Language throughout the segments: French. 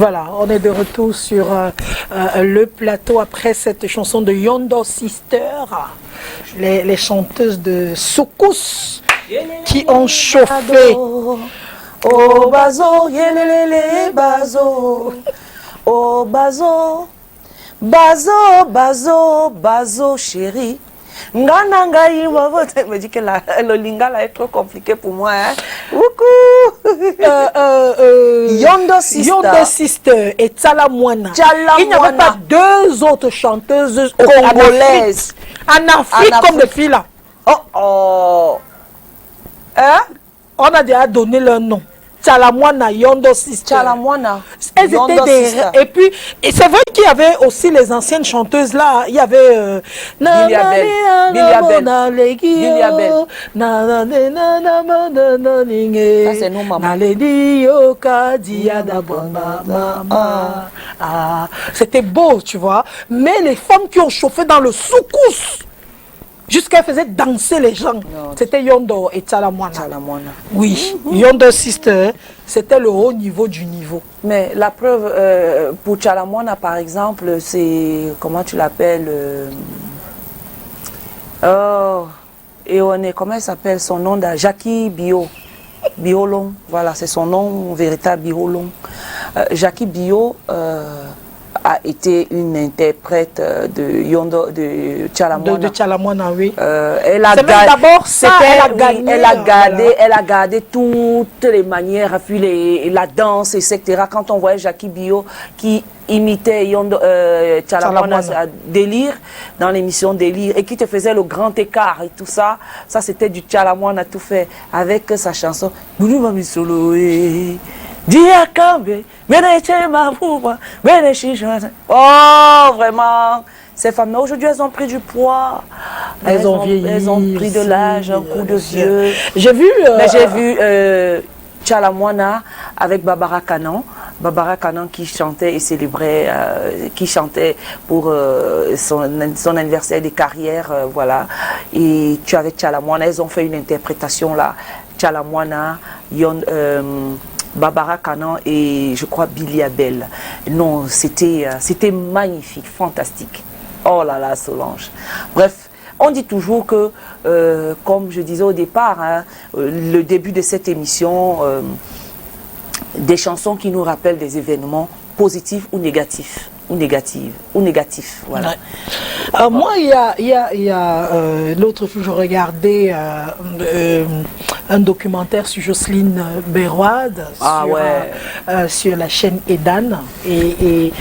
Voilà, on est de retour sur le plateau après cette chanson de Yondo Sister, les chanteuses de Soukous qui ont chauffé. Oh bazo, yelelele bazo, oh bazo, bazo, bazo, bazo chérie. Ngana il me dit que le lingala est trop compliqué pour moi. Hein? Yondo Sister et Tsalamwana. Il n'y avait pas deux autres chanteuses congolaises en Afrique comme les filles là. Oh. Hein? On a déjà donné leur nom. Tsalamwana, Yondo Sister. Tsalamwana. Elles étaient des... Et puis, c'est vrai qu'il y avait aussi les anciennes chanteuses là. Il y avait... Billy Abel. Ça c'est nous, maman. C'était beau, tu vois. Mais les femmes qui ont chauffé dans le soukous, jusqu'à faisaient danser les gens. C'était Yondo et Tsalamwana. Oui, Yondo Sister, c'était le haut niveau du niveau. Mais la preuve, pour Tsalamwana par exemple, c'est, comment tu l'appelles et on est, comment elle s'appelle, son nom de Jackie Bio. Biolong, voilà, c'est son nom véritable, Biolong. Jackie Bio a été une interprète de Yondo, de Tsalamwana. De Tsalamwana, oui. Elle a gardé toutes les manières, puis la danse, etc. Quand on voyait Jackie Bio qui imitait Yondo, Tsalamwana à Délire, dans l'émission Délire, et qui te faisait le grand écart et tout ça, ça c'était du Tsalamwana tout fait, avec sa chanson Boulou Mami Solo. Oh, vraiment, ces femmes-là, aujourd'hui, elles ont pris du poids. Elles ont vieilli. Elles ont pris de l'âge, un coup de vieux. J'ai vu... Mais j'ai vu Tsalamwana avec Barbara Kanan. Barbara Kanan qui chantait et célébrait, qui chantait pour son anniversaire de carrière, voilà. Et tu avais Tsalamwana, elles ont fait une interprétation là. Tsalamwana, Barbara Kanan et je crois Billy Abel. Non, c'était magnifique, fantastique. Oh là là, Solange. Bref, on dit toujours que, comme je disais au départ, hein, le début de cette émission, des chansons qui nous rappellent des événements positifs ou négatifs. Voilà. Ouais. Moi, il y a l'autre jour, je regardais un documentaire sur Jocelyne Berroide sur la chaîne Edan et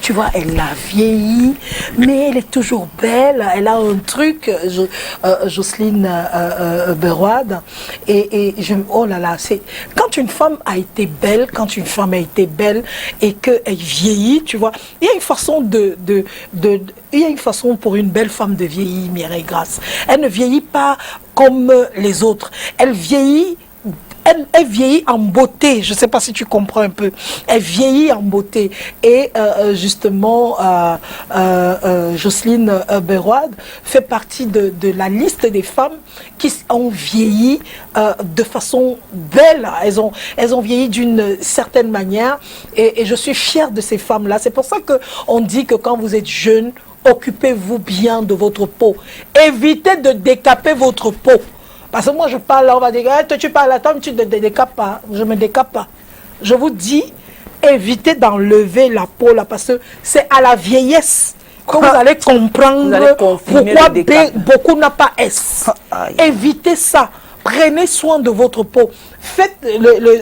tu vois, elle a vieilli, mais elle est toujours belle. Elle a un truc, Jocelyne Berroide, oh là là, c'est quand une femme a été belle, et qu'elle vieillit, tu vois. Il y a une façon il y a une façon pour une belle femme de vieillir, Mireille Grace. Elle ne vieillit pas comme les autres. Elle vieillit en beauté. Je ne sais pas si tu comprends un peu. Elle vieillit en beauté. Et justement, Jocelyne Berroide fait partie de la liste des femmes qui ont vieilli de façon belle. Elles ont vieilli d'une certaine manière. Et je suis fière de ces femmes-là. C'est pour ça qu'on dit que quand vous êtes jeune, occupez-vous bien de votre peau. Évitez de décaper votre peau. Parce que moi je parle là, on va dire, hey, toi tu parles là, toi tu ne te décapes pas. Je ne me décape pas. Je vous dis, évitez d'enlever la peau là, parce que c'est à la vieillesse que vous allez comprendre pourquoi beaucoup n'a pas S. Évitez ça. Prenez soin de votre peau. Faites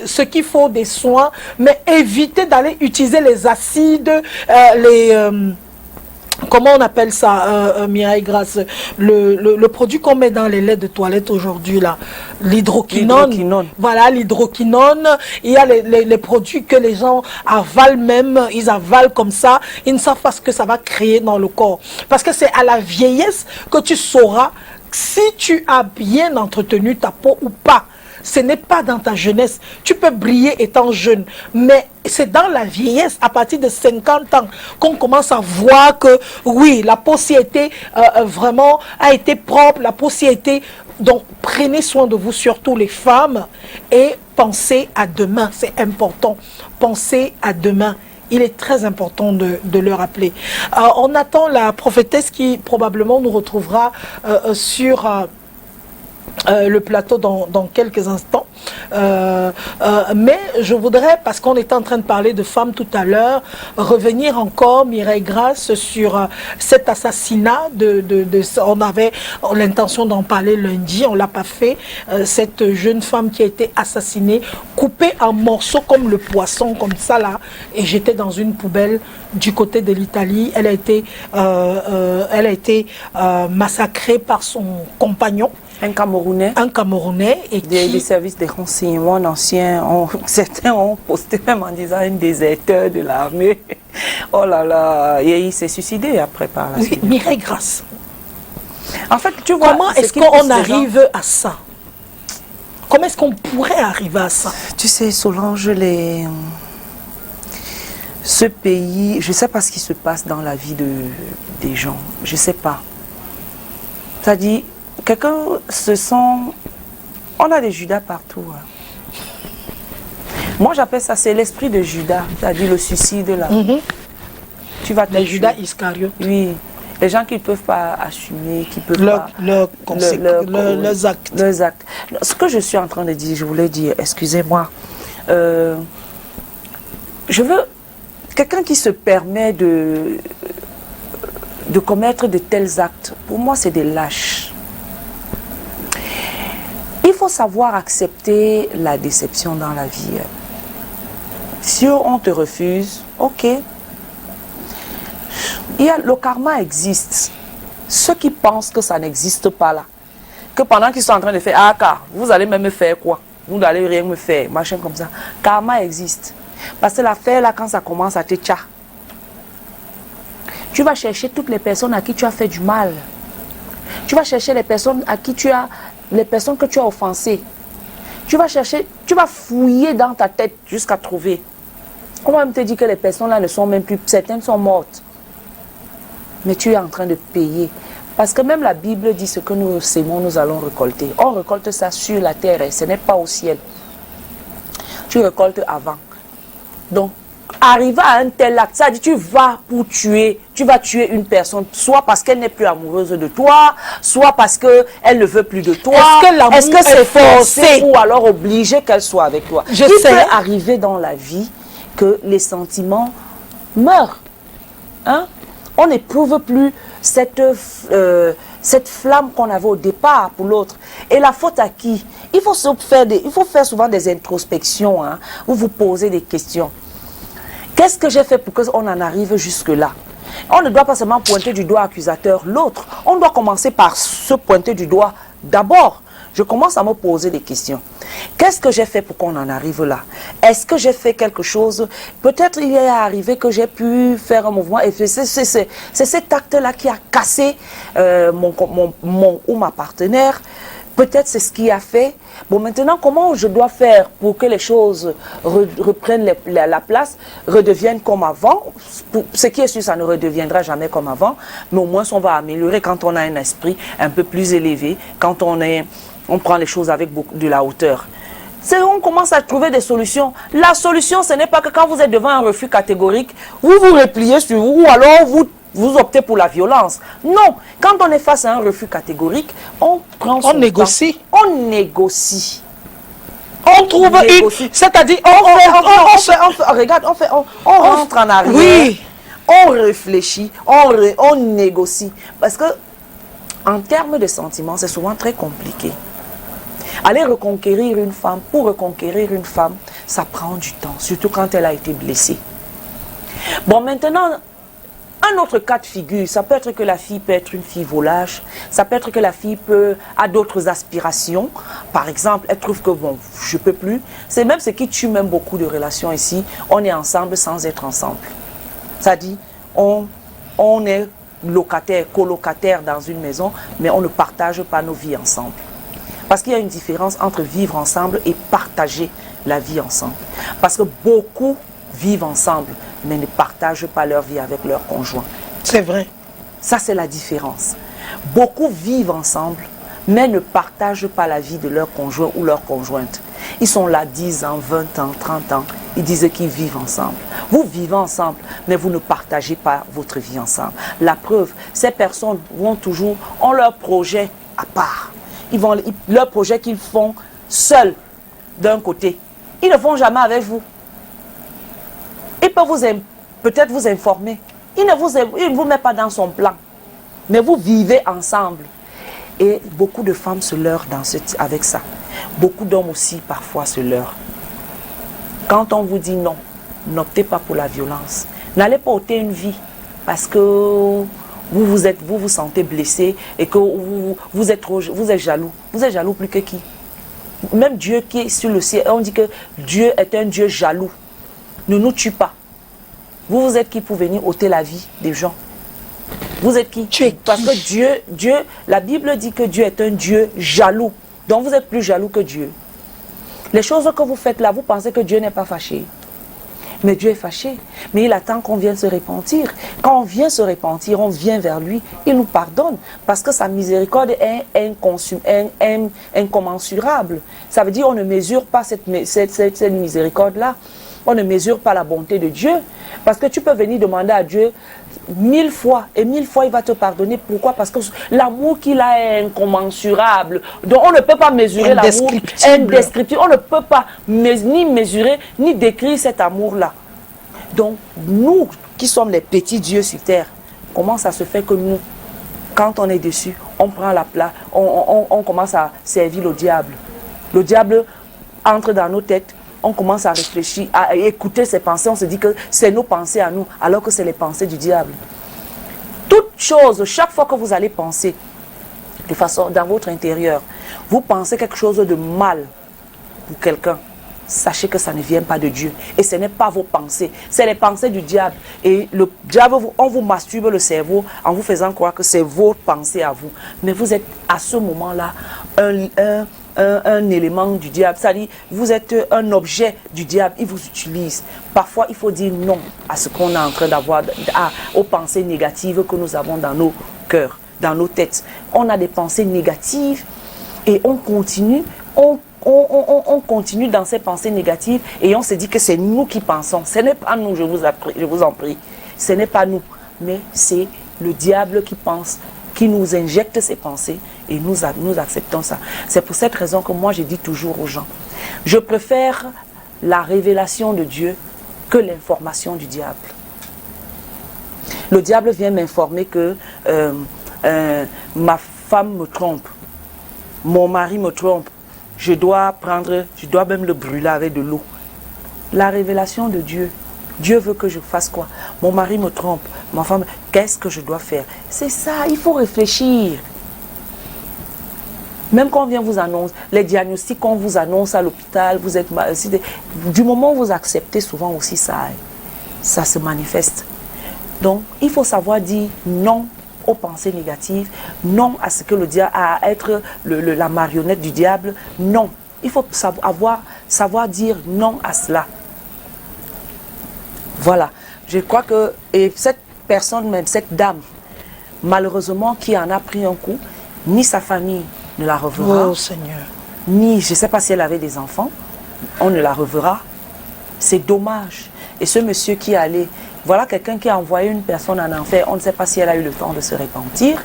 ce qu'il faut des soins, mais évitez d'aller utiliser les acides, comment on appelle ça, Mireille Grace, le produit qu'on met dans les laits de toilette aujourd'hui, là, l'hydroquinone. Voilà, l'hydroquinone. Il y a les produits que les gens avalent même, ils avalent comme ça, ils ne savent pas ce que ça va créer dans le corps. Parce que c'est à la vieillesse que tu sauras si tu as bien entretenu ta peau ou pas. Ce n'est pas dans ta jeunesse. Tu peux briller étant jeune, mais c'est dans la vieillesse, à partir de 50 ans, qu'on commence à voir que, oui, la peau s'y était vraiment, a été propre, la peau s'y était... Donc, prenez soin de vous, surtout les femmes, et penser à demain, c'est important. Penser à demain. Il est très important de le rappeler. On attend la prophétesse qui probablement nous retrouvera sur le plateau dans quelques instants. Mais je voudrais, parce qu'on était en train de parler de femmes tout à l'heure, revenir encore, Mireille Grace, sur cet assassinat. On avait l'intention d'en parler lundi, on ne l'a pas fait. Cette jeune femme qui a été assassinée, coupée en morceaux comme le poisson, comme ça là, et j'étais dans une poubelle du côté de l'Italie. Elle a été massacrée par son compagnon. Un Camerounais. Un Camerounais. Et des services de renseignement anciens, certains ont posté même en disant un déserteur de l'armée. Oh là là, et il s'est suicidé après par la suite. Mireille Grace. En fait, tu vois, comment est-ce qu'on arrive à ça? Comment est-ce qu'on pourrait arriver à ça? Tu sais, Solange, ce pays, je ne sais pas ce qui se passe dans la vie des gens. Je ne sais pas. C'est-à-dire, quelqu'un se sent... On a des Judas partout. Hein. Moi, j'appelle ça, c'est l'esprit de Judas, c'est-à-dire le suicide là. Tu vas te les Judas Iscariote. Oui. Les gens qui ne peuvent pas assumer, qui peuvent leurs actes. Leurs actes. Ce que je suis en train de dire, je voulais dire, excusez-moi, je veux... Quelqu'un qui se permet de commettre de tels actes, pour moi, c'est des lâches. Il faut savoir accepter la déception dans la vie. Si on te refuse, ok. Le karma existe. Ceux qui pensent que ça n'existe pas là, que pendant qu'ils sont en train de faire, ah car, vous allez même me faire quoi? Vous n'allez rien me faire, machin comme ça. Karma existe. Parce que l'affaire là, quand ça commence à te tcha, tu vas chercher toutes les personnes à qui tu as fait du mal. Tu vas chercher les personnes à qui les personnes que tu as offensées. Tu vas chercher, tu vas fouiller dans ta tête jusqu'à trouver. On va même te dire que les personnes là ne sont même plus, certaines sont mortes. Mais tu es en train de payer. Parce que même la Bible dit ce que nous sémons, nous allons récolter. On récolte ça sur la terre et ce n'est pas au ciel. Tu récoltes avant. Donc, arriver à un tel acte, ça dit tu vas pour tuer, tu vas tuer une personne, soit parce qu'elle n'est plus amoureuse de toi, soit parce qu'elle ne veut plus de toi. Est-ce que c'est forcé ou alors obligé qu'elle soit avec toi? Il peut arriver dans la vie que les sentiments meurent. Hein? On n'éprouve plus cette flamme qu'on avait au départ pour l'autre. Et la faute à qui? Il faut faire souvent des introspections, hein, où vous posez des questions. Qu'est-ce que j'ai fait pour qu'on en arrive jusque-là? On ne doit pas seulement pointer du doigt accusateur l'autre. On doit commencer par se pointer du doigt d'abord. Je commence à me poser des questions. Qu'est-ce que j'ai fait pour qu'on en arrive là? Est-ce que j'ai fait quelque chose? Peut-être il est arrivé que j'ai pu faire un mouvement et c'est cet acte-là qui a cassé ma partenaire. Peut-être c'est ce qui a fait. Bon, maintenant, comment je dois faire pour que les choses reprennent la place, redeviennent comme avant? Ce qui est sûr, ça ne redeviendra jamais comme avant. Mais au moins, on va améliorer quand on a un esprit un peu plus élevé, quand on prend les choses avec de la hauteur. On commence à trouver des solutions. La solution, ce n'est pas que quand vous êtes devant un refus catégorique, vous vous repliez sur vous ou alors vous optez pour la violence. Non, quand on est face à un refus catégorique, on prend son temps. Négocie. On négocie. On trouve une... C'est-à-dire, on rentre en arrière. Oui. On réfléchit, on négocie. Parce que, en termes de sentiments, c'est souvent très compliqué. Aller reconquérir une femme, pour reconquérir une femme, ça prend du temps, surtout quand elle a été blessée. Bon, maintenant, un autre cas de figure, ça peut être que la fille peut être une fille volage, ça peut être que la fille a d'autres aspirations. Par exemple, elle trouve que bon, je peux plus. C'est même ce qui tue même beaucoup de relations ici. On est ensemble sans être ensemble. Ça dit, on est locataire, colocataire dans une maison, mais on ne partage pas nos vies ensemble. Parce qu'il y a une différence entre vivre ensemble et partager la vie ensemble. Parce que beaucoup vivent ensemble, mais ne partagent pas leur vie avec leur conjoint. C'est vrai. Ça, c'est la différence. Beaucoup vivent ensemble, mais ne partagent pas la vie de leur conjoint ou leur conjointe. Ils sont là 10 ans, 20 ans, 30 ans. Ils disent qu'ils vivent ensemble. Vous vivez ensemble, mais vous ne partagez pas votre vie ensemble. La preuve, ces personnes ont leur projet à part. Leur projet qu'ils font seuls d'un côté. Ils ne font jamais avec vous. Ils peuvent peut-être vous informer. Il ne vous met pas dans son plan. Mais vous vivez ensemble. Et beaucoup de femmes se leurrent avec ça. Beaucoup d'hommes aussi parfois se leurrent. Quand on vous dit non, n'optez pas pour la violence. N'allez pas ôter une vie parce que vous vous sentez blessé et que vous êtes jaloux. Vous êtes jaloux plus que qui? Même Dieu qui est sur le ciel, on dit que Dieu est un Dieu jaloux. Ne nous tue pas. Vous êtes qui pour venir ôter la vie des gens? Vous êtes qui? Parce que Dieu, la Bible dit que Dieu est un Dieu jaloux. Donc vous êtes plus jaloux que Dieu. Les choses que vous faites là, vous pensez que Dieu n'est pas fâché. Mais Dieu est fâché. Mais il attend qu'on vienne se repentir. Quand on vient se repentir, on vient vers lui. Il nous pardonne. Parce que sa miséricorde est incommensurable. Ça veut dire qu'on ne mesure pas cette miséricorde-là. On ne mesure pas la bonté de Dieu. Parce que tu peux venir demander à Dieu 1000 fois. Et 1000 fois, il va te pardonner. Pourquoi? Parce que l'amour qu'il a est incommensurable. Donc, on ne peut pas mesurer l'amour. Indescriptible. On ne peut pas ni mesurer, ni décrire cet amour-là. Donc, nous, qui sommes les petits dieux sur terre, comment ça se fait que nous, quand on est dessus, on prend la place, on commence à servir le diable. Le diable entre dans nos têtes. On commence à réfléchir, à écouter ses pensées. On se dit que c'est nos pensées à nous, alors que c'est les pensées du diable. Toute chose, chaque fois que vous allez penser, de façon dans votre intérieur, vous pensez quelque chose de mal pour quelqu'un, sachez que ça ne vient pas de Dieu. Et ce n'est pas vos pensées, c'est les pensées du diable. Et le diable, on vous masturbe le cerveau en vous faisant croire que c'est vos pensées à vous. Mais vous êtes à ce moment-là un élément du diable, c'est-à-dire vous êtes un objet du diable, il vous utilise. Parfois, il faut dire non à ce qu'on est en train d'avoir, aux pensées négatives que nous avons dans nos cœurs, dans nos têtes. On a des pensées négatives et on continue, on continue dans ces pensées négatives et on se dit que c'est nous qui pensons. Ce n'est pas nous, je vous en prie. Ce n'est pas nous, mais c'est le diable qui pense, qui nous injecte ces pensées et nous acceptons ça. C'est pour cette raison que moi je dis toujours aux gens, je préfère la révélation de Dieu que l'information du diable. Le diable vient m'informer que ma femme me trompe, mon mari me trompe, je dois même le brûler avec de l'eau. La révélation de Dieu, Dieu veut que je fasse quoi? Mon mari me trompe, ma femme, qu'est-ce que je dois faire? C'est ça, il faut réfléchir. Même quand on vient vous annoncer, les diagnostics qu'on vous annonce à l'hôpital, vous êtes mal, du moment où vous acceptez, souvent aussi ça se manifeste. Donc, il faut savoir dire non aux pensées négatives, non à ce que le diable, à être la marionnette du diable, non. Il faut savoir dire non à cela. Voilà, je crois que cette personne même, cette dame, malheureusement qui en a pris un coup, ni sa famille ne la reverra, oh, Seigneur. Ni, je ne sais pas si elle avait des enfants, on ne la reverra. C'est dommage. Et ce monsieur qui est allé, voilà quelqu'un qui a envoyé une personne en enfer, on ne sait pas si elle a eu le temps de se repentir.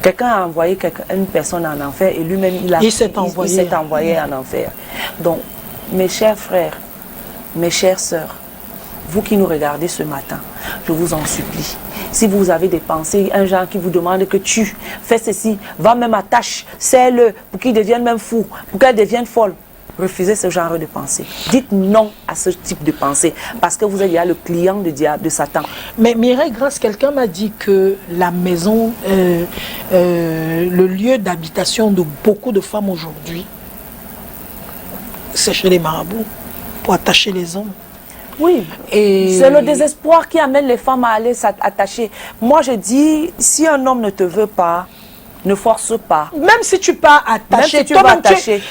Quelqu'un a envoyé une personne en enfer et lui-même il s'est envoyé en enfer. Donc, mes chers frères, mes chères sœurs, vous qui nous regardez ce matin, je vous en supplie. Si vous avez des pensées, un genre qui vous demande que tu fais ceci, va même à tâche, sais-le, pour qu'il devienne même fou, pour qu'elle devienne folle. Refusez ce genre de pensée. Dites non à ce type de pensée, parce que vous êtes déjà le client du diable, de Satan. Mais Mireille Grâce, quelqu'un m'a dit que la maison, le lieu d'habitation de beaucoup de femmes aujourd'hui, c'est chez les marabouts, pour attacher les hommes. Oui, c'est le désespoir qui amène les femmes à aller s'attacher. Moi, je dis, si un homme ne te veut pas, ne force pas. Même si tu pars attacher, même si tu vas attacher,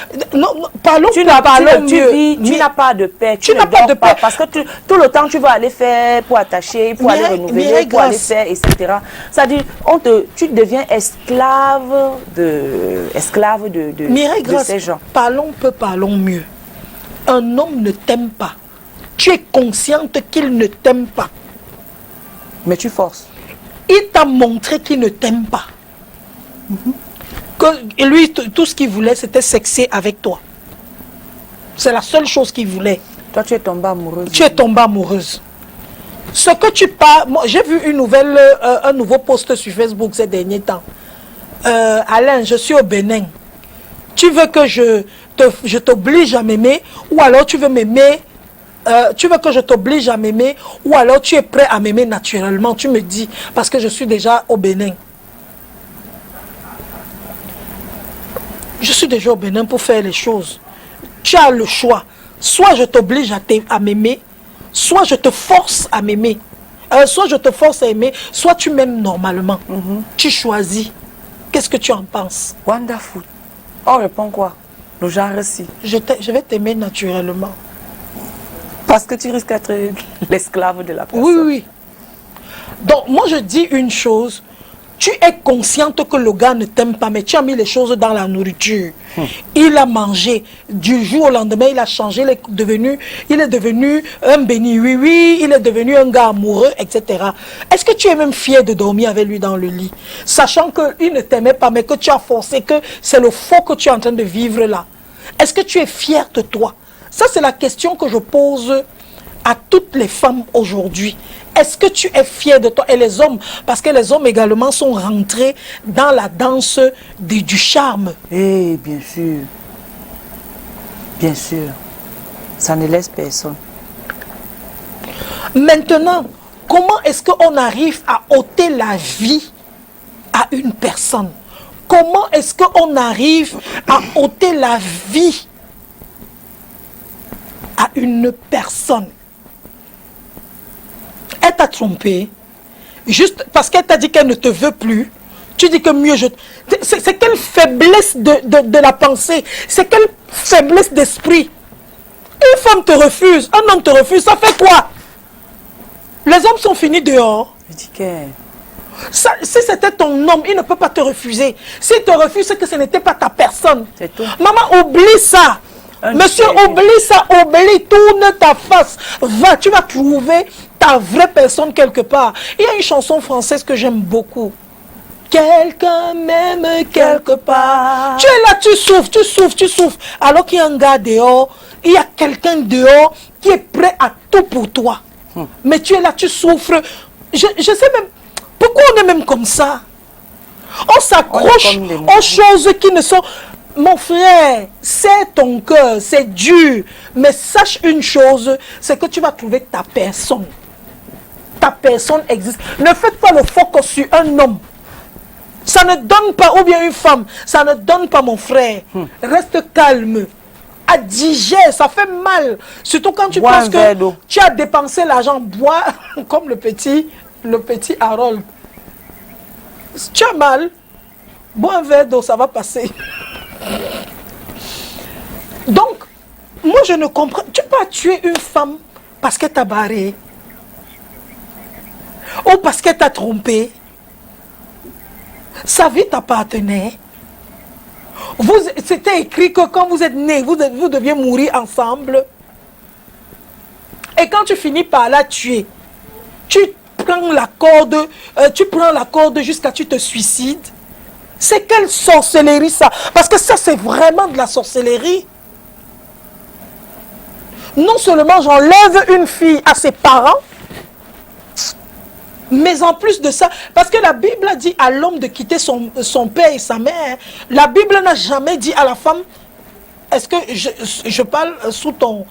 tu n'as pas de paix. Tu n'as pas de paix. Parce que tout le temps, tu vas aller faire pour attacher, pour aller renouveler, pour aller faire, etc. C'est-à-dire, tu deviens esclave de ces gens. Parlons peu, parlons mieux. un homme ne t'aime pas, tu es consciente qu'il ne t'aime pas. Mais tu forces. Il t'a montré qu'il ne t'aime pas. Que lui, tout ce qu'il voulait, c'était sexer avec toi. C'est la seule chose qu'il voulait. Toi, tu es tombée amoureuse. Tu es tombée amoureuse. Ce que tu parles... J'ai vu un nouveau post sur Facebook ces derniers temps. Alain, je suis au Bénin. Tu veux que je t'oblige à m'aimer, ou alors tu veux m'aimer, tu veux que je t'oblige à m'aimer, ou alors tu es prêt à m'aimer naturellement, tu me dis, parce que je suis déjà au Bénin. Je suis déjà au Bénin pour faire les choses. Tu as le choix. Soit je t'oblige à m'aimer, soit je te force à m'aimer. Soit je te force à aimer, soit tu m'aimes normalement. Tu choisis. Qu'est-ce que tu en penses? Wonderful. On répond quoi? Le genre aussi. Je vais t'aimer naturellement. Parce que tu risques d'être l'esclave de la personne. Oui, oui. Donc, moi, je dis une chose. Tu es consciente que le gars ne t'aime pas, mais tu as mis les choses dans la nourriture. Il a mangé. Du jour au lendemain, il a changé. Il est devenu un béni, oui, oui. Il est devenu un gars amoureux, etc. Est-ce que tu es même fier de dormir avec lui dans le lit? Sachant qu'il ne t'aimait pas, mais que tu as forcé, que c'est le faux que tu es en train de vivre là. Est-ce que tu es fier de toi? Ça, c'est la question que je pose à toutes les femmes aujourd'hui. Est-ce que tu es fier de toi? Et les hommes, parce que les hommes également sont rentrés dans la danse du charme. Eh, bien sûr. Bien sûr. Ça ne laisse personne. Maintenant, comment est-ce qu'on arrive à ôter la vie à une personne? Comment est-ce qu'on arrive à ôter la vie à une personne? Elle t'a trompé, juste parce qu'elle t'a dit qu'elle ne te veut plus. Tu dis que mieux je... C'est quelle faiblesse de la pensée, c'est quelle faiblesse d'esprit. Une femme te refuse, un homme te refuse, ça fait quoi? Les hommes sont finis dehors. Je dis que... Si c'était ton homme, il ne peut pas te refuser. S'il te refuse, c'est que ce n'était pas ta personne. C'est tout. Maman, oublie ça. Monsieur, oublie ça, oublie, tourne ta face. Va, tu vas trouver ta vraie personne quelque part. Il y a une chanson française que j'aime beaucoup. Quelqu'un m'aime quelque part. Tu es là, tu souffres, tu souffres, tu souffres. Alors qu'il y a un gars dehors, il y a quelqu'un dehors qui est prêt à tout pour toi. Mais tu es là, tu souffres. Je sais même, pourquoi on est même comme ça? On s'accroche aux choses qui ne sont... Mon frère, c'est ton cœur, c'est dur. Mais sache une chose, c'est que tu vas trouver ta personne. Ta personne existe. Ne faites pas le focus sur un homme. Ça ne donne pas, ou bien une femme, ça ne donne pas, mon frère. Reste calme. Digère, ça fait mal. Surtout quand tu penses que tu as dépensé l'argent. Bois comme le petit Harold. Tu as mal. Bois un verre d'eau, ça va passer. Donc, moi je ne comprends. Tu peux tuer une femme parce qu'elle t'a barré. Ou parce qu'elle t'a trompé. Sa vie t'appartenait. C'était écrit que quand vous êtes nés, vous deviez mourir ensemble. Et quand tu finis par la tuer, tu prends la corde jusqu'à ce que tu te suicides. C'est quelle sorcellerie ça? Parce que ça, c'est vraiment de la sorcellerie. Non seulement j'enlève une fille à ses parents, mais en plus de ça, parce que la Bible a dit à l'homme de quitter son père et sa mère. La Bible n'a jamais dit à la femme, est-ce que je parle sous ton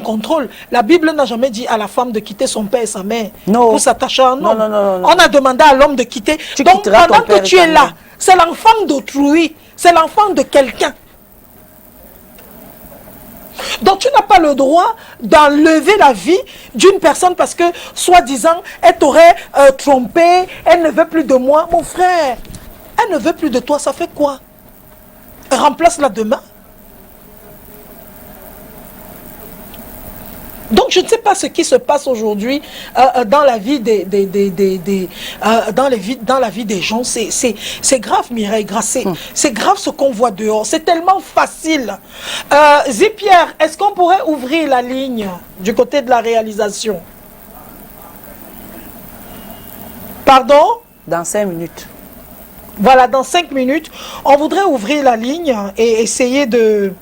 contrôle. La Bible n'a jamais dit à la femme de quitter son père et sa mère pour s'attacher à un homme. Non. On a demandé à l'homme de quitter. Donc pendant que tu es là, c'est l'enfant d'autrui, c'est l'enfant de quelqu'un. Donc tu n'as pas le droit d'enlever la vie d'une personne parce que, soi-disant, elle t'aurait trompé, elle ne veut plus de moi. Mon frère, elle ne veut plus de toi, ça fait quoi? Remplace-la demain. Donc je ne sais pas ce qui se passe aujourd'hui dans la vie dans la vie des gens. C'est grave, Mireille Grasset. C'est grave ce qu'on voit dehors. C'est tellement facile. Zipierre, est-ce qu'on pourrait ouvrir la ligne du côté de la réalisation? Pardon? Dans 5 minutes. Voilà, dans 5 minutes, on voudrait ouvrir la ligne et essayer de...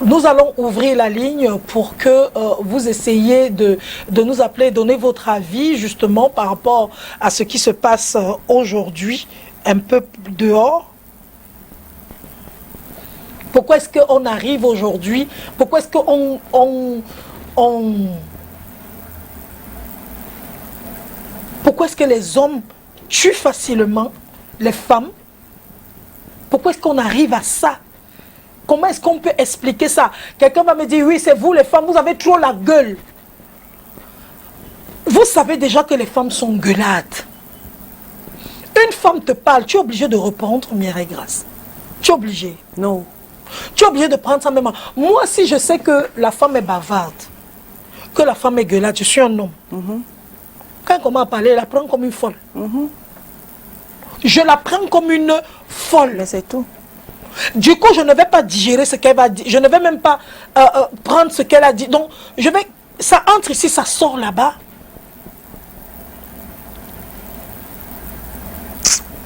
nous allons ouvrir la ligne pour que vous essayiez de nous appeler, donner votre avis justement par rapport à ce qui se passe aujourd'hui, un peu dehors. Pourquoi est-ce qu'on arrive aujourd'hui? Pourquoi est-ce qu'on pourquoi est-ce que les hommes tuent facilement les femmes? Pourquoi est-ce qu'on arrive à ça? Comment est-ce qu'on peut expliquer ça? Quelqu'un va me dire, oui, c'est vous les femmes, vous avez trop la gueule. Vous savez déjà que les femmes sont gueulades. Une femme te parle, tu es obligé de répondre, Mireille Grasse. Tu es obligé. Non. Tu es obligé de prendre ça même. Moi, si je sais que la femme est bavarde, que la femme est gueulade, je suis un homme. Quand elle commence à parler, elle la prend comme une folle. Je la prends comme une folle. Mais c'est tout. Du coup, je ne vais pas digérer ce qu'elle va dire. Je ne vais même pas prendre ce qu'elle a dit. Donc, ça entre ici, ça sort là-bas.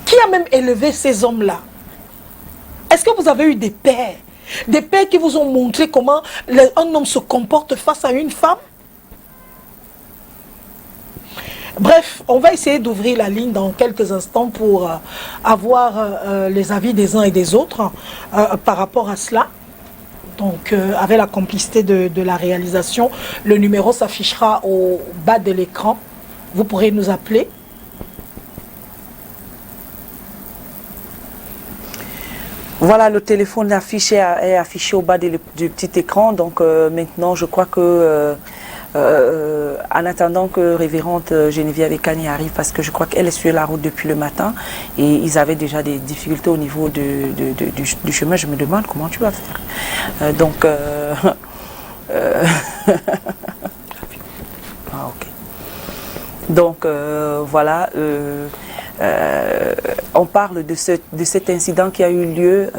Qui a même élevé ces hommes-là? Est-ce que vous avez eu des pères? Des pères qui vous ont montré comment un homme se comporte face à une femme? Bref, on va essayer d'ouvrir la ligne dans quelques instants pour avoir les avis des uns et des autres par rapport à cela. Donc, avec la complicité de la réalisation, le numéro s'affichera au bas de l'écran. Vous pourrez nous appeler. Voilà, le téléphone est affiché au bas du petit écran. Donc, maintenant, je crois que... en attendant que Révérende Geneviève Ekani arrive, parce que je crois qu'elle est sur la route depuis le matin et ils avaient déjà des difficultés au niveau du chemin. Je me demande comment tu vas faire. Ah, ok. Donc voilà, on parle de cet incident qui a eu lieu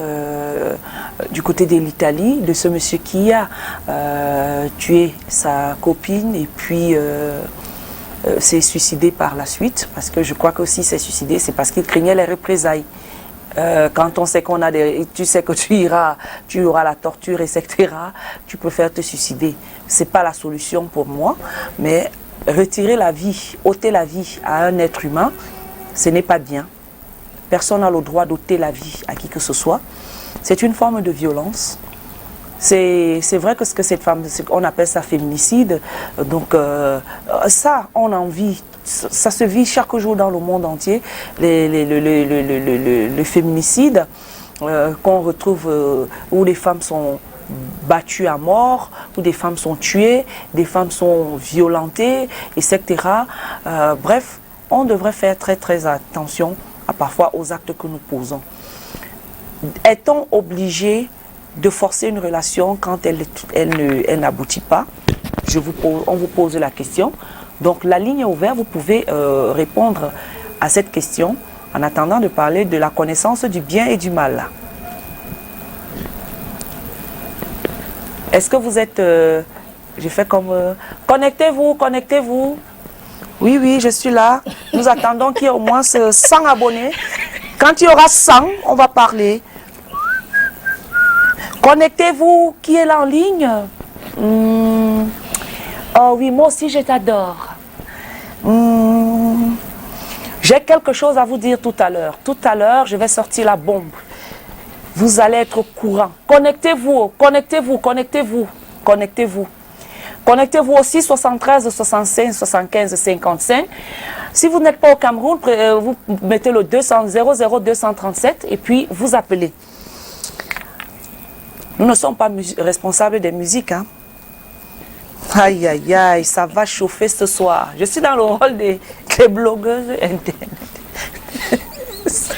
du côté de l'Italie, de ce monsieur qui a tué sa copine et puis s'est suicidé par la suite, parce que je crois qu'aussi s'est suicidé, c'est parce qu'il craignait les représailles. Quand on sait qu'on a tu sais que tu auras la torture, etc., tu préfères te suicider. C'est pas la solution pour moi, mais retirer la vie, ôter la vie à un être humain, ce n'est pas bien. Personne n'a le droit d'ôter la vie à qui que ce soit. C'est une forme de violence. C'est vrai que ce que cette femme, on appelle ça féminicide. Donc ça, on en vit. Ça se vit chaque jour dans le monde entier. Le féminicide qu'on retrouve où les femmes sont battues à mort, où des femmes sont tuées, des femmes sont violentées, etc. Bref, on devrait faire très très attention parfois aux actes que nous posons. Est-on obligé de forcer une relation quand elle n'aboutit pas? On vous pose la question. Donc la ligne est ouverte, vous pouvez répondre à cette question en attendant de parler de la connaissance du bien et du mal. Est-ce que vous êtes... j'ai fait comme... connectez-vous, connectez-vous. Oui, oui, je suis là. Nous attendons qu'il y ait au moins 100 abonnés. Quand il y aura 100, on va parler. Connectez-vous. Qui est là en ligne? Oh oui, moi aussi je t'adore. J'ai quelque chose à vous dire tout à l'heure. Tout à l'heure, je vais sortir la bombe. Vous allez être au courant. Connectez-vous, connectez-vous, connectez-vous, connectez-vous. Connectez-vous aussi 73 65 75 55. Si vous n'êtes pas au Cameroun, vous mettez le 200 00 237 et puis vous appelez. Nous ne sommes pas responsables des musiques. Hein. Aïe, aïe, aïe, ça va chauffer ce soir. Je suis dans le rôle des blogueuses internet.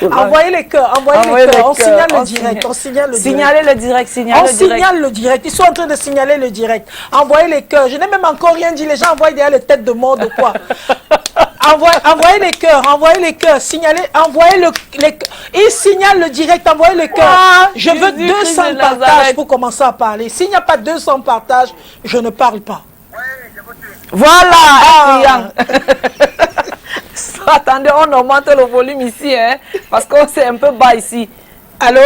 Envoyez les cœurs, envoyez les cœurs. On signale le direct, on signale le direct. Signalez le direct, signalez le direct. On signale le direct. Ils sont en train de signaler le direct. Envoyez les cœurs. Je n'ai même encore rien dit. Les gens envoient derrière les têtes de mort de quoi. Envoyez les cœurs, envoyez les cœurs. Signalez, envoyez les cœurs. Ils signalent le direct, envoyez les cœurs. Je veux 200 partages pour commencer à parler. S'il n'y a pas 200 partages, je ne parle pas. Voilà, attendez, on augmente le volume ici, hein, parce que c'est un peu bas ici. Allô?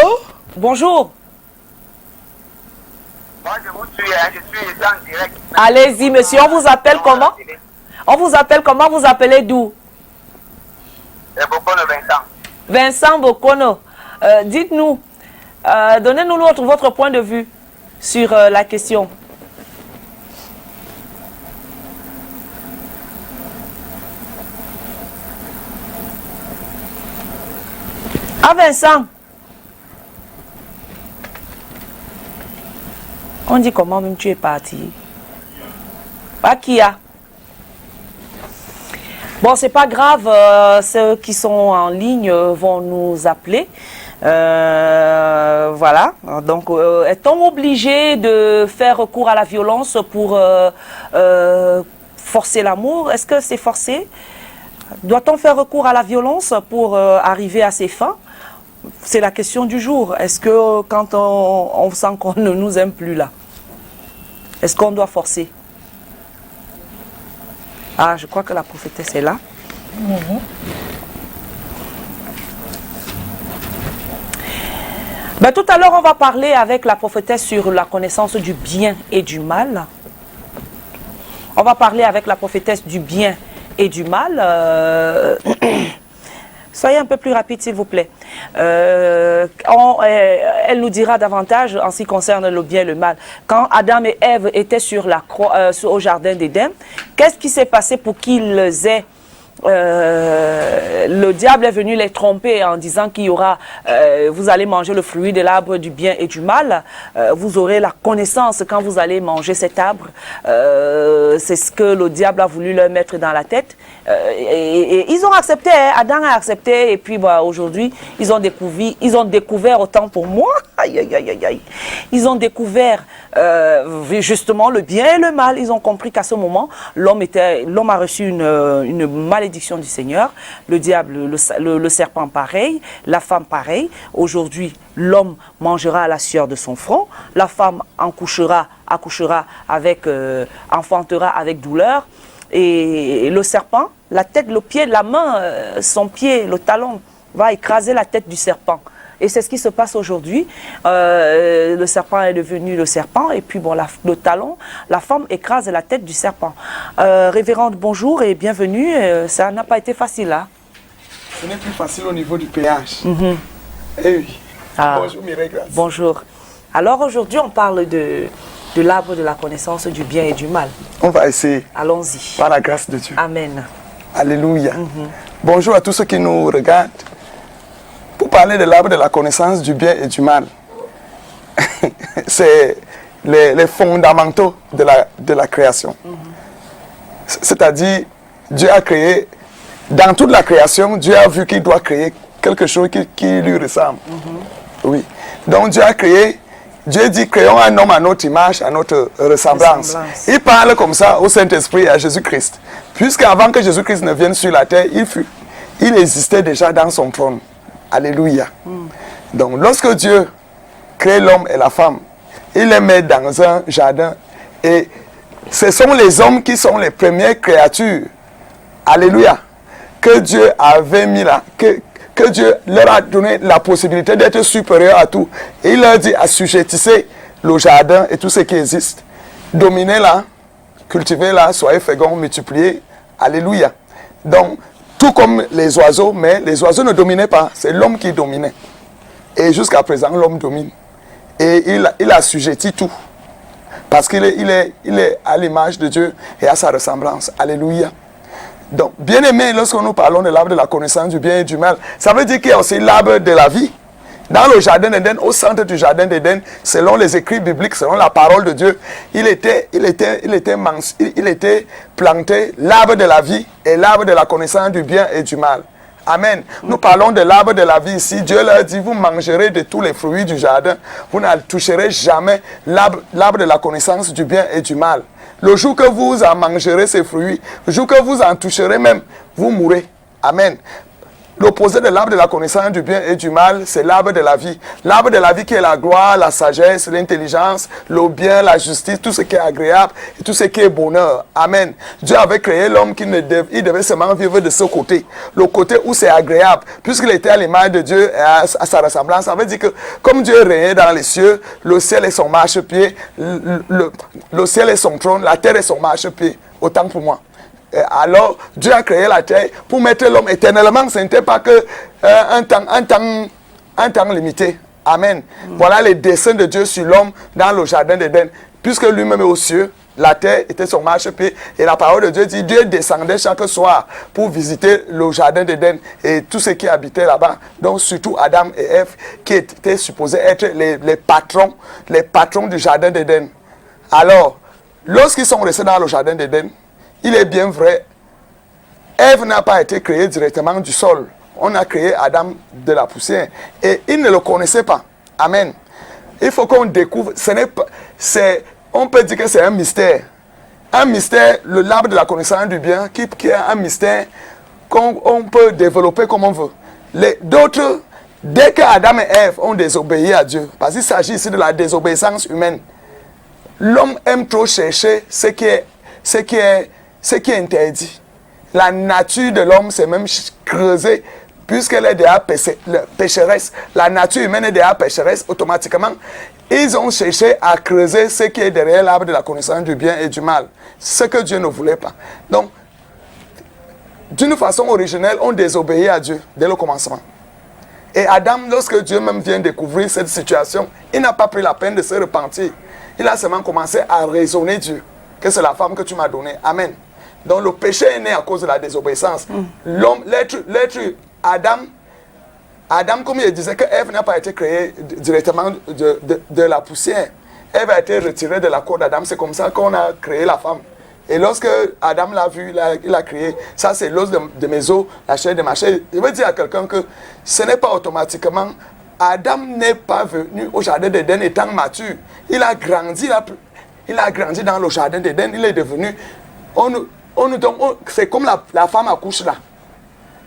Bonjour. Moi, je vous suis, hein, je suis en direct. Allez-y, monsieur, on vous appelle comment? On vous appelle comment? Vous appelez d'où? Bokono Vincent. Vincent Bokono. Dites-nous, donnez-nous votre point de vue sur la question. Ah, Vincent. On dit comment même tu es parti? Pas qui a? Bon, c'est pas grave, ceux qui sont en ligne vont nous appeler. Voilà, donc est-on obligé de faire recours à la violence pour forcer l'amour? Est-ce que c'est forcé? Doit-on faire recours à la violence pour arriver à ses fins? C'est la question du jour. Est-ce que quand on sent qu'on ne nous aime plus là, est-ce qu'on doit forcer? Ah, je crois que la prophétesse est là. Ben, tout à l'heure, on va parler avec la prophétesse sur la connaissance du bien et du mal. On va parler avec la prophétesse du bien et du mal. Soyez un peu plus rapide, s'il vous plaît. Elle nous dira davantage en ce qui concerne le bien et le mal. Quand Adam et Ève étaient sur la croix, au jardin d'Éden, qu'est-ce qui s'est passé pour qu'ils aient... le diable est venu les tromper en disant qu'il y aura, vous allez manger le fruit de l'arbre du bien et du mal, vous aurez la connaissance quand vous allez manger cet arbre. C'est ce que le diable a voulu leur mettre dans la tête. Et ils ont accepté, hein. Adam a accepté, et puis bah, aujourd'hui, ils ont découvert autant pour moi, aïe, aïe, aïe, aïe, ils ont découvert justement le bien et le mal. Ils ont compris qu'à ce moment, l'homme a reçu une malédiction du Seigneur, le diable, le serpent pareil, la femme pareil. Aujourd'hui, l'homme mangera à la sueur de son front, la femme accouchera avec, enfantera avec douleur, et le serpent, la tête, le pied, la main, son pied, le talon, va écraser la tête du serpent. Et c'est ce qui se passe aujourd'hui. Le serpent est devenu le serpent, et puis bon, le talon, la femme écrase la tête du serpent. Révérende, bonjour et bienvenue. Ça n'a pas été facile, là. Ce n'est plus facile au niveau du péage. Eh oui. Bonjour Mireille Grace. Bonjour. Alors aujourd'hui, on parle de l'arbre de la connaissance du bien et du mal. On va essayer. Allons-y. Par la grâce de Dieu. Amen. Alléluia. Bonjour à tous ceux qui nous regardent. Pour parler de l'arbre de la connaissance du bien et du mal, c'est les fondamentaux de la création. C'est-à-dire, Dieu a créé, dans toute la création, Dieu a vu qu'il doit créer quelque chose qui lui ressemble. Oui. Donc Dieu a créé, Dieu dit, créons un homme à notre image, à notre ressemblance. Il parle comme ça au Saint-Esprit et à Jésus-Christ. Puisqu'avant que Jésus-Christ ne vienne sur la terre, il existait déjà dans son trône. Alléluia. Donc, lorsque Dieu crée l'homme et la femme, il les met dans un jardin. Et ce sont les hommes qui sont les premières créatures. Alléluia. Que Dieu avait mis là. Que Dieu leur a donné la possibilité d'être supérieur à tout. Et il leur dit, assujettissez le jardin et tout ce qui existe. Dominez-la, cultivez-la, soyez féconds, multipliez. Alléluia. Donc, tout comme les oiseaux, mais les oiseaux ne dominaient pas, c'est l'homme qui dominait. Et jusqu'à présent, l'homme domine. Et il assujettit tout. Parce qu'il est à l'image de Dieu et à sa ressemblance. Alléluia. Donc, bien aimé, lorsque nous parlons de l'arbre de la connaissance du bien et du mal, ça veut dire qu'il y a aussi l'arbre de la vie. Dans le jardin d'Éden, au centre du jardin d'Éden, selon les écrits bibliques, selon la parole de Dieu, il était planté l'arbre de la vie et l'arbre de la connaissance du bien et du mal. Amen. Nous parlons de l'arbre de la vie ici. Dieu leur dit, vous mangerez de tous les fruits du jardin. Vous ne toucherez jamais l'arbre de la connaissance du bien et du mal. Le jour que vous en mangerez ces fruits, le jour que vous en toucherez même, vous mourrez. Amen. L'opposé de l'arbre de la connaissance du bien et du mal, c'est l'arbre de la vie. L'arbre de la vie qui est la gloire, la sagesse, l'intelligence, le bien, la justice, tout ce qui est agréable et tout ce qui est bonheur. Amen. Dieu avait créé l'homme qui il devait seulement vivre de ce côté. Le côté où c'est agréable. Puisqu'il était à l'image de Dieu et à sa ressemblance, ça veut dire que comme Dieu régnait dans les cieux, le ciel est son marchepied, le ciel est son trône, la terre est son marchepied. Autant pour moi. Alors, Dieu a créé la terre pour mettre l'homme éternellement. Ce n'était pas que un temps limité. Amen. Voilà les desseins de Dieu sur l'homme dans le jardin d'Éden. Puisque lui-même est aux cieux, la terre était son marchepied. Et la parole de Dieu dit, Dieu descendait chaque soir pour visiter le jardin d'Éden et tous ceux qui habitaient là-bas. Donc surtout Adam et Ève qui étaient supposés être les patrons du jardin d'Éden. Alors, lorsqu'ils sont restés dans le jardin d'Éden, il est bien vrai, Ève n'a pas été créée directement du sol. On a créé Adam de la poussière. Et il ne le connaissait pas. Amen. Il faut qu'on découvre, on peut dire que c'est un mystère. Un mystère, l'arbre de la connaissance du bien, qui est un mystère qu'on peut développer comme on veut. D'autres, dès que Adam et Ève ont désobéi à Dieu, parce qu'il s'agit ici de la désobéissance humaine, l'homme aime trop chercher ce qui est interdit. La nature de l'homme s'est même creusée, puisqu'elle est déjà pécheresse. La nature humaine est déjà pécheresse, automatiquement. Ils ont cherché à creuser ce qui est derrière l'arbre de la connaissance du bien et du mal. Ce que Dieu ne voulait pas. Donc, d'une façon originelle, on désobéit à Dieu dès le commencement. Et Adam, lorsque Dieu même vient découvrir cette situation, il n'a pas pris la peine de se repentir. Il a seulement commencé à raisonner Dieu. Que c'est la femme que tu m'as donnée. Amen. Donc le péché est né à cause de la désobéissance. L'homme, Adam, comme il disait que Ève n'a pas été créée directement de la poussière. Ève a été retirée de la cour d'Adam. C'est comme ça qu'on a créé la femme. Et lorsque Adam l'a vu, il a créé. Ça, c'est l'os de mes os, la chair de ma chair. Je veux dire à quelqu'un que ce n'est pas automatiquement. Adam n'est pas venu au jardin d'Éden étant mature. Il a grandi dans le jardin d'Éden. Il est devenu... c'est comme la femme accouche là.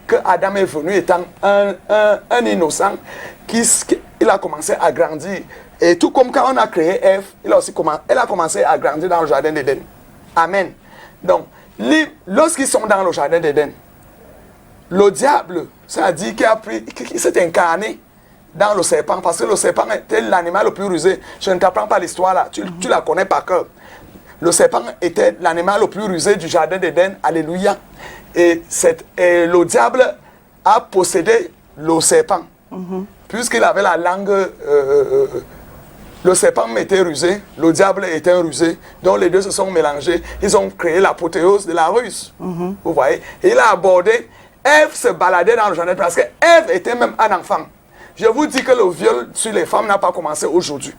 Que Adam est venu étant un innocent. Il a commencé à grandir. Et tout comme quand on a créé Ève, elle a commencé à grandir dans le jardin d'Éden. Amen. Donc, lorsqu'ils sont dans le jardin d'Éden, le diable, ça a dit qu'il s'est incarné dans le serpent, parce que le serpent était l'animal le plus rusé. Je ne t'apprends pas l'histoire là, tu la connais par cœur. Le serpent était l'animal le plus rusé du jardin d'Éden. Alléluia. Et le diable a possédé le serpent. Puisqu'il avait la langue... le serpent était rusé, le diable était rusé. Donc les deux se sont mélangés. Ils ont créé l'apothéose de la ruse. Vous voyez. Et il a abordé... Ève se baladait dans le jardin parce que Ève était même un enfant. Je vous dis que le viol sur les femmes n'a pas commencé aujourd'hui.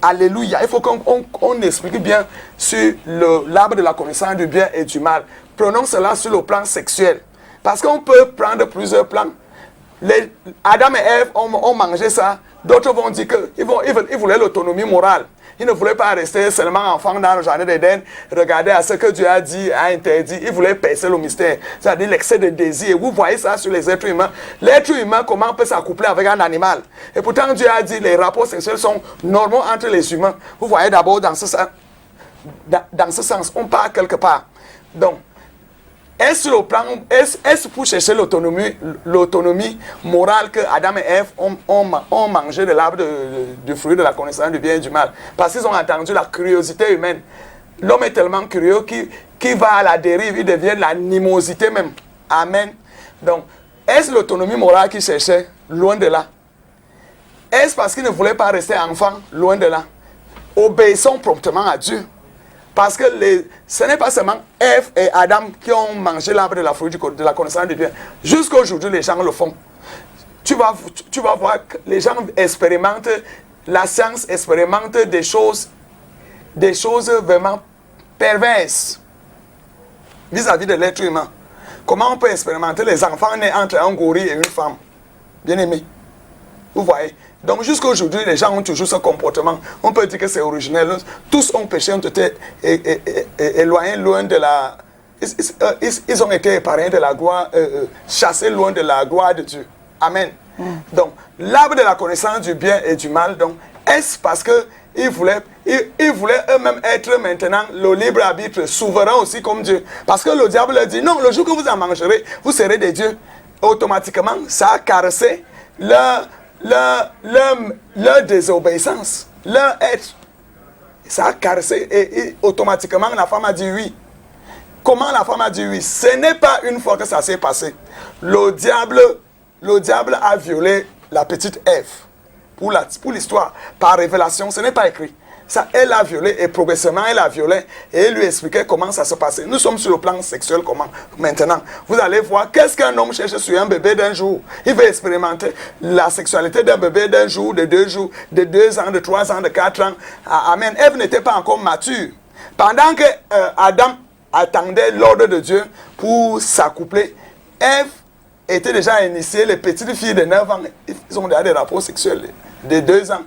Alléluia. Il faut qu'on explique bien sur l'arbre de la connaissance du bien et du mal. Prenons cela sur le plan sexuel. Parce qu'on peut prendre plusieurs plans. Adam et Ève ont mangé ça. D'autres vont dire qu'ils voulaient l'autonomie morale. Ils ne voulaient pas rester seulement enfants dans le jardin d'Éden, regarder à ce que Dieu a dit, a interdit. Ils voulaient percer le mystère, c'est-à-dire l'excès de désir. Et vous voyez ça sur les êtres humains. L'être humain, comment peut s'accoupler avec un animal? Et pourtant, Dieu a dit les rapports sexuels sont normaux entre les humains. Vous voyez d'abord dans ce sens, on part quelque part. Donc, est-ce pour chercher l'autonomie morale que Adam et Ève ont mangé de l'arbre du fruit de la connaissance du bien et du mal? Parce qu'ils ont entendu la curiosité humaine. L'homme est tellement curieux qu'il va à la dérive, il devient l'animosité même. Amen. Donc, est-ce l'autonomie morale qu'il cherchait? Loin de là. Est-ce parce qu'il ne voulait pas rester enfant? Loin de là. Obéissons promptement à Dieu. Parce que ce n'est pas seulement Ève et Adam qui ont mangé l'arbre de la connaissance du bien. Jusqu'à aujourd'hui, les gens le font. Tu vas voir que les gens expérimentent, la science expérimente des choses vraiment perverses vis-à-vis de l'être humain. Comment on peut expérimenter les enfants nés entre un gorille et une femme? Bien aimé. Vous voyez? Donc jusqu'à aujourd'hui, les gens ont toujours ce comportement. On peut dire que c'est originel. Tous ont péché, ont été éloignés loin de la... Ils ont été épargnés de la gloire, chassés loin de la gloire de Dieu. Amen. Donc, l'arbre de la connaissance du bien et du mal, donc, est-ce parce qu'ils voulaient eux-mêmes être maintenant le libre arbitre, souverain aussi comme Dieu? Parce que le diable leur dit, non, le jour que vous en mangerez, vous serez des dieux. Automatiquement, ça a caressé leur désobéissance, leur être. Ça a caressé et automatiquement, la femme a dit oui. Comment la femme a dit oui? Ce n'est pas une fois que ça s'est passé. Le diable a violé la petite Ève. Pour l'histoire, par révélation, ce n'est pas écrit. Ça, elle a violé et progressivement elle a violé et elle lui expliquait comment ça se passait. Nous sommes sur le plan sexuel comment maintenant. Vous allez voir qu'est-ce qu'un homme cherche sur un bébé d'un jour. Il veut expérimenter la sexualité d'un bébé d'un jour, de 2 jours, de 2 ans, de 3 ans, de 4 ans. Amen. Ève n'était pas encore mature. Pendant que Adam attendait l'ordre de Dieu pour s'accoupler, Ève était déjà initiée. Les petites filles de 9 ans, ils ont déjà des rapports sexuels de 2 ans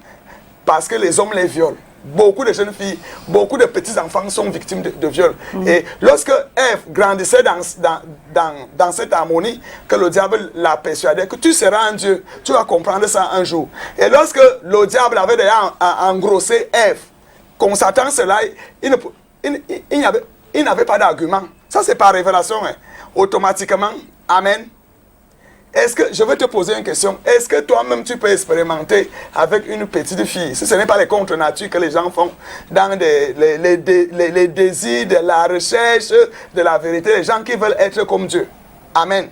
parce que les hommes les violent. Beaucoup de jeunes filles, beaucoup de petits-enfants sont victimes de viol. Et lorsque Ève grandissait dans cette harmonie, que le diable l'a persuadé que tu seras un Dieu, tu vas comprendre ça un jour. Et lorsque le diable avait déjà engrossé Ève, constatant cela, il n'avait pas d'argument. Ça c'est par révélation. Automatiquement, amen. Est-ce que, je vais te poser une question, est-ce que toi-même tu peux expérimenter avec une petite fille, si ce n'est pas les contre-nature que les gens font dans les désirs de la recherche de la vérité, les gens qui veulent être comme Dieu. Amen.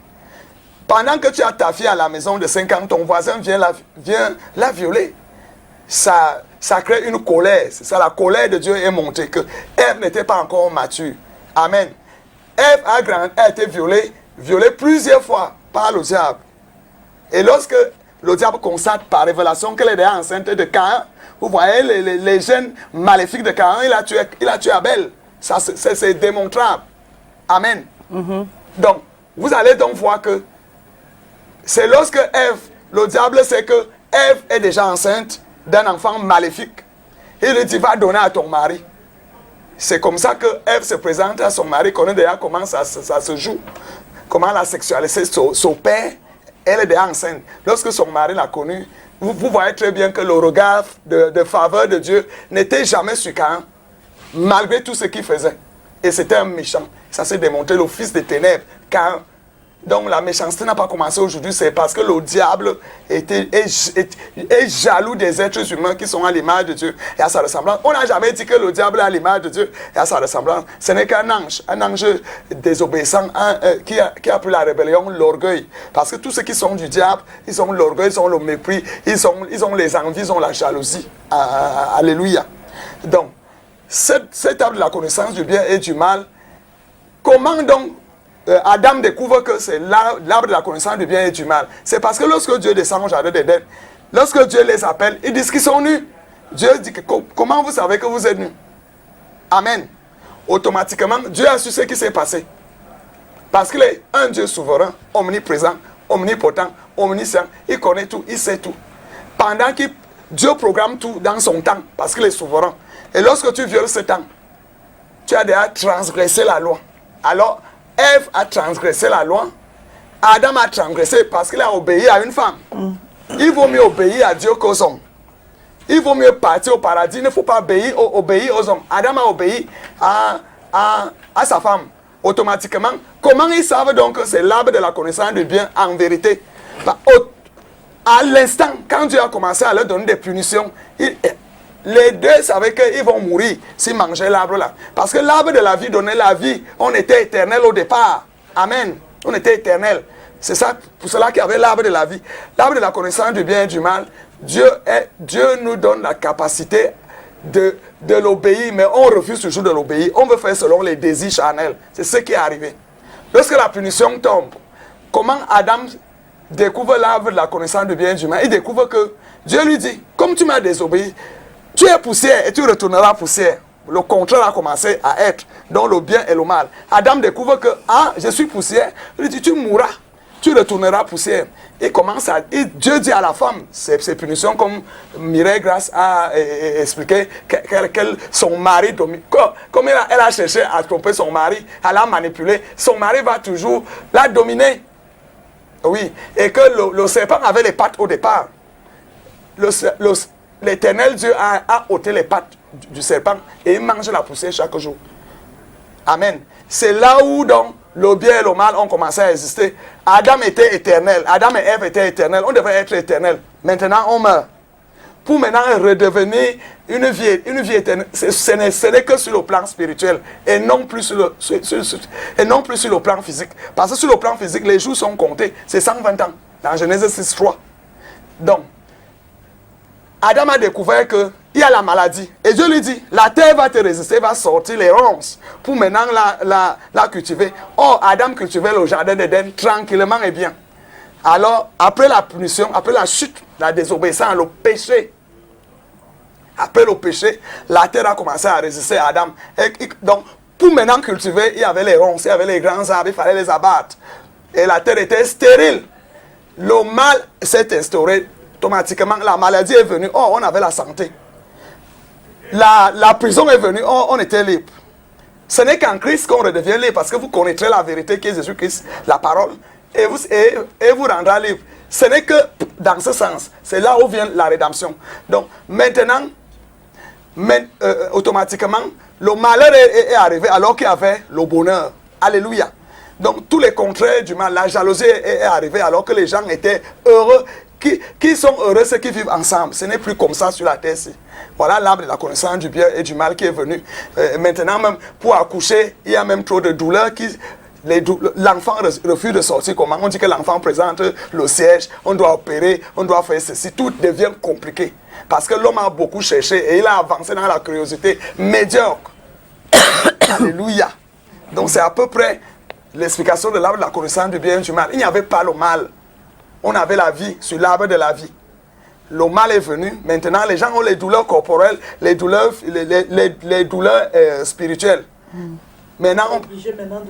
Pendant que tu as ta fille à la maison de 5 ans, ton voisin vient la violer. Ça crée une colère. C'est ça, la colère de Dieu est montée, que Ève n'était pas encore mature. Amen. Ève a été violée plusieurs fois par le diable. Et lorsque le diable constate par révélation qu'elle est déjà enceinte de Caïn, vous voyez les gènes maléfiques de Caïn, il a tué Abel. Ça, c'est démontrable. Amen. Donc, vous allez donc voir que c'est lorsque Ève, le diable sait que Ève est déjà enceinte d'un enfant maléfique. Il lui dit, va donner à ton mari. C'est comme ça que Ève se présente à son mari, connaît déjà comment ça se joue. Comment la sexualité s'opère, elle est déjà enceinte. Lorsque son mari l'a connue, vous voyez très bien que le regard de faveur de Dieu n'était jamais sur Caïn, malgré tout ce qu'il faisait. Et c'était un méchant. Ça s'est démontré, le fils des ténèbres, Caïn. Donc la méchanceté n'a pas commencé aujourd'hui, c'est parce que le diable est jaloux des êtres humains qui sont à l'image de Dieu et à sa ressemblance. On n'a jamais dit que le diable est à l'image de Dieu et à sa ressemblance. Ce n'est qu'un ange désobéissant qui a pris la rébellion, l'orgueil. Parce que tous ceux qui sont du diable, ils ont l'orgueil, ils ont le mépris, ils ont les envies, ils ont la jalousie. Alléluia. Donc, cet arbre de la connaissance du bien et du mal, comment donc Adam découvre que c'est l'arbre de la connaissance du bien et du mal? C'est parce que lorsque Dieu descend au jardin d'Éden, lorsque Dieu les appelle, ils disent qu'ils sont nus. Dieu dit que, comment vous savez que vous êtes nus? Amen. Automatiquement, Dieu a su ce qui s'est passé. Parce qu'il est un Dieu souverain, omniprésent, omnipotent, omniscient. Il connaît tout, il sait tout. Pendant que Dieu programme tout dans son temps, parce qu'il est souverain. Et lorsque tu violes ce temps, tu as déjà transgressé la loi. Alors, Ève a transgressé la loi. Adam a transgressé parce qu'il a obéi à une femme. Il vaut mieux obéir à Dieu qu'aux hommes. Il vaut mieux partir au paradis. Il ne faut pas obéir aux hommes. Adam a obéi à sa femme. Automatiquement, comment ils savent donc que c'est l'arbre de la connaissance du bien en vérité? À l'instant, quand Dieu a commencé à leur donner des punitions, les deux savaient qu'ils vont mourir s'ils mangeaient l'arbre là. Parce que l'arbre de la vie donnait la vie. On était éternel au départ. Amen. On était éternel. C'est ça, pour cela qu'il y avait l'arbre de la vie. L'arbre de la connaissance du bien et du mal. Dieu nous donne la capacité de l'obéir, mais on refuse toujours de l'obéir. On veut faire selon les désirs charnels. C'est ce qui est arrivé. Lorsque la punition tombe, comment Adam découvre l'arbre de la connaissance du bien et du mal? Il découvre que Dieu lui dit, comme tu m'as désobéi, tu es poussière et tu retourneras poussière. Le contraire a commencé à être. donc le bien et le mal. Adam découvre que, je suis poussière. Il dit, tu mourras, tu retourneras poussière. Et Dieu dit à la femme, ses punitions, comme Mireille Grasse a expliqué, son mari domine. Comme elle a cherché à tromper son mari, à la manipuler, son mari va toujours la dominer. Oui, et que le serpent avait les pattes au départ. L'Éternel Dieu a ôté les pattes du serpent et il mange la poussière chaque jour. Amen. C'est là où donc le bien et le mal ont commencé à exister. Adam était éternel. Adam et Ève étaient éternels. On devait être éternel. Maintenant, on meurt. Pour maintenant redevenir une vie éternelle, ce n'est que sur le plan spirituel et non plus sur le plan physique. Parce que sur le plan physique, les jours sont comptés. C'est 120 ans dans Genèse 6:3. Donc, Adam a découvert qu'il y a la maladie. Et Dieu lui dit, la terre va te résister, va sortir les ronces pour maintenant la cultiver. Or, Adam cultivait le jardin d'Éden tranquillement et bien. Alors, après la punition, après la chute, la désobéissance, le péché, après le péché, la terre a commencé à résister à Adam. Donc, pour maintenant cultiver, il y avait les ronces, il y avait les grands arbres, il fallait les abattre. Et la terre était stérile. Le mal s'est instauré. Automatiquement, la maladie est venue. Oh, on avait la santé. La prison est venue. Oh, on était libre. Ce n'est qu'en Christ qu'on redevient libre parce que vous connaîtrez la vérité qui est Jésus-Christ, la parole, et vous rendra libre. Ce n'est que dans ce sens. C'est là où vient la rédemption. Donc, maintenant, automatiquement, le malheur est arrivé alors qu'il y avait le bonheur. Alléluia. Donc, tous les contraires du mal, la jalousie est arrivée alors que les gens étaient heureux. Qui sont heureux, ceux qui vivent ensemble. Ce n'est plus comme ça sur la terre. Voilà l'arbre de la connaissance du bien et du mal qui est venu. Maintenant, même pour accoucher, il y a même trop de douleurs. L'enfant refuse de sortir. Comment on dit que l'enfant présente le siège, on doit opérer, on doit faire ceci. Tout devient compliqué. Parce que l'homme a beaucoup cherché et il a avancé dans la curiosité médiocre. Alléluia. Donc c'est à peu près l'explication de l'arbre de la connaissance du bien et du mal. Il n'y avait pas le mal. On avait la vie sur l'arbre de la vie. Le mal est venu. Maintenant, les gens ont les douleurs corporelles, les douleurs spirituelles. Maintenant, on est obligé maintenant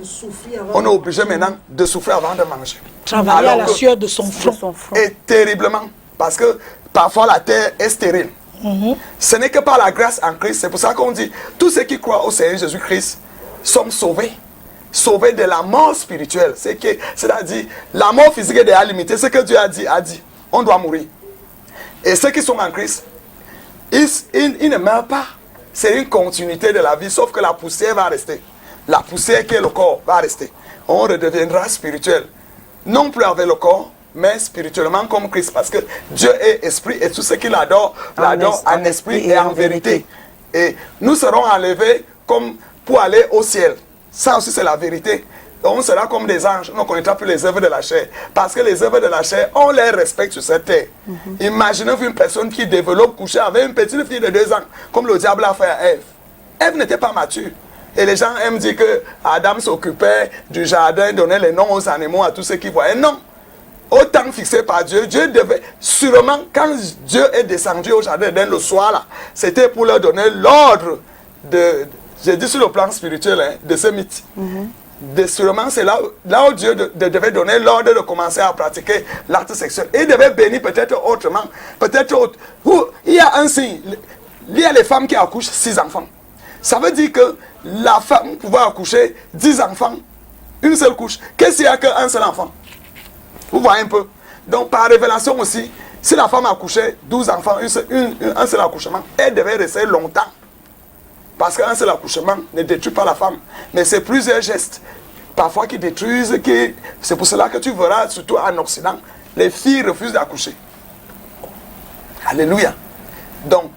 de souffrir avant de manger. Travailler à la sueur de son front. Et terriblement. Parce que parfois la terre est stérile. Ce n'est que par la grâce en Christ. C'est pour ça qu'on dit, tous ceux qui croient au Seigneur Jésus-Christ sont sauvés. Sauvés de la mort spirituelle. C'est-à-dire, la mort physique est déjà limitée. Ce que Dieu a dit. On doit mourir. Et ceux qui sont en Christ, ils ne meurent pas. C'est une continuité de la vie, sauf que la poussière va rester. La poussière qui est le corps va rester. On redeviendra spirituel. Non plus avec le corps, mais spirituellement comme Christ. Parce que Dieu est esprit et tout ce qu'il adore, l'adore en esprit et en vérité. Et nous serons enlevés comme pour aller au ciel. Ça aussi c'est la vérité. On sera comme des anges, on ne connaîtra plus les œuvres de la chair. Parce que les œuvres de la chair, on les respecte sur cette terre. Imaginez-vous une personne qui développe, coucher avec une petite fille de 2 ans, comme le diable a fait à Ève. Ève n'était pas mature. Et les gens aiment dire que Adam s'occupait du jardin, donnait les noms aux animaux, à tous ceux qui voyaient. Non. Au temps fixé par Dieu, Dieu devait, sûrement, quand Dieu est descendu au jardin d'Éden le soir, là, c'était pour leur donner l'ordre de... J'ai dit sur le plan spirituel de ce mythe. Sûrement, c'est là où Dieu devait donner l'ordre de commencer à pratiquer l'acte sexuel. Et il devait bénir peut-être autrement. Il y a un signe. Il y a les femmes qui accouchent 6 enfants. Ça veut dire que la femme pouvait accoucher 10 enfants, une seule couche. Qu'est-ce qu'il y a qu'un seul enfant? Vous voyez un peu. Donc, par révélation aussi, si la femme accouchait 12 enfants, un seul accouchement, elle devait rester longtemps. Parce qu'un seul accouchement ne détruit pas la femme. Mais c'est plusieurs gestes, parfois qui détruisent. C'est pour cela que tu verras, surtout en Occident, les filles refusent d'accoucher. Alléluia. Donc,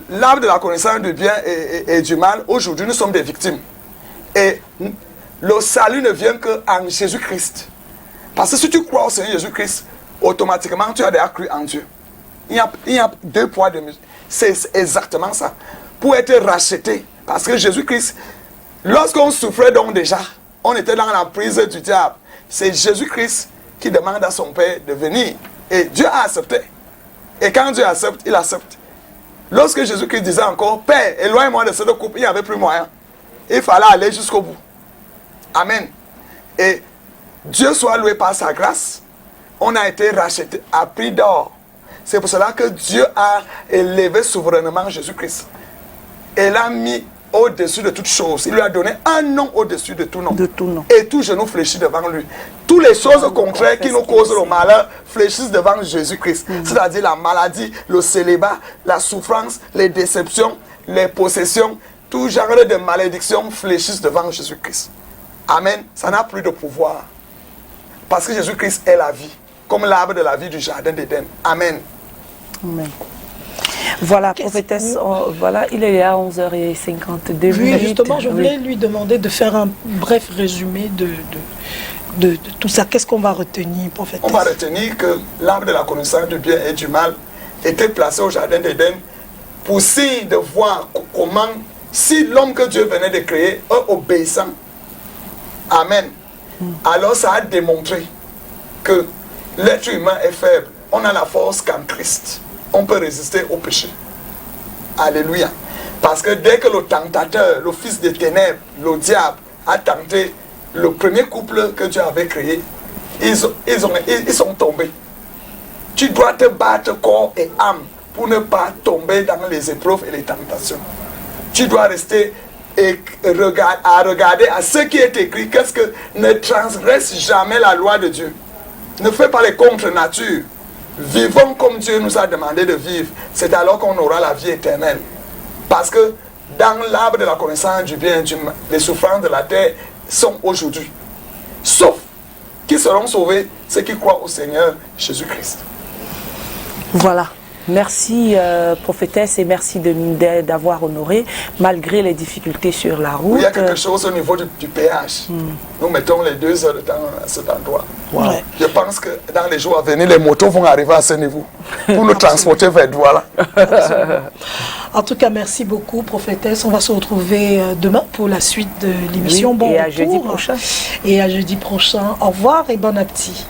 l'arbre de la connaissance du bien et du mal, aujourd'hui, nous sommes des victimes. Et le salut ne vient qu'en Jésus-Christ. Parce que si tu crois au Seigneur Jésus-Christ, automatiquement, tu as déjà cru en Dieu. Il y a 2 poids, 2 mesures. C'est exactement ça. Pour être racheté. Parce que Jésus-Christ, lorsqu'on souffrait donc déjà, on était dans la prise du diable. C'est Jésus-Christ qui demande à son Père de venir. Et Dieu a accepté. Et quand Dieu accepte, il accepte. Lorsque Jésus-Christ disait encore, Père, éloigne-moi de cette coupe, il n'y avait plus moyen. il fallait aller jusqu'au bout. Amen. Et Dieu soit loué par sa grâce, on a été racheté à prix d'or. C'est pour cela que Dieu a élevé souverainement Jésus-Christ. Et l'a mis au-dessus de toutes choses. Il lui a donné un nom au-dessus de tout nom. De tout nom. Et tout genou fléchit devant lui. Toutes les choses contraires qui nous causent le malheur fléchissent devant Jésus-Christ. C'est-à-dire la maladie, le célibat, la souffrance, les déceptions, les possessions, tout genre de malédiction fléchissent devant Jésus-Christ. Amen. Ça n'a plus de pouvoir. Parce que Jésus-Christ est la vie. Comme l'arbre de la vie du jardin d'Éden. Amen. Amen. Voilà, prophétesse, voilà, il est à 11h52 minutes. Oui, justement, je voulais lui demander de faire un bref résumé de tout ça. Qu'est-ce qu'on va retenir, prophétesse? On va retenir que l'arbre de la connaissance du bien et du mal était placé au jardin d'Éden pour signe de voir comment, si l'homme que Dieu venait de créer est obéissant, amen, alors ça a démontré que l'être humain est faible. On a la force qu'en Christ. On peut résister au péché. Alléluia. Parce que dès que le tentateur, le fils des ténèbres, le diable, a tenté le premier couple que Dieu avait créé, ils sont tombés. Tu dois te battre corps et âme pour ne pas tomber dans les épreuves et les tentations. Tu dois rester et regarder à ce qui est écrit. Qu'est-ce que ne transgresse jamais la loi de Dieu. Ne fais pas les contre-nature. Vivons comme Dieu nous a demandé de vivre. C'est alors qu'on aura la vie éternelle. Parce que dans l'arbre de la connaissance du bien et du mal, les souffrances de la terre sont aujourd'hui. Sauf qui seront sauvés, ceux qui croient au Seigneur Jésus-Christ. Voilà. Merci prophétesse et merci d'avoir honoré malgré les difficultés sur la route. Il y a quelque chose au niveau du péage. Nous mettons les 2 heures de temps à cet endroit. Ouais. Je pense que dans les jours à venir, les motos vont arriver à ce niveau pour nous transporter vers Douala. En tout cas, merci beaucoup, prophétesse. On va se retrouver demain pour la suite de l'émission. Oui, bon et à retour. jeudi prochain. Et à jeudi prochain. Au revoir et bon appétit.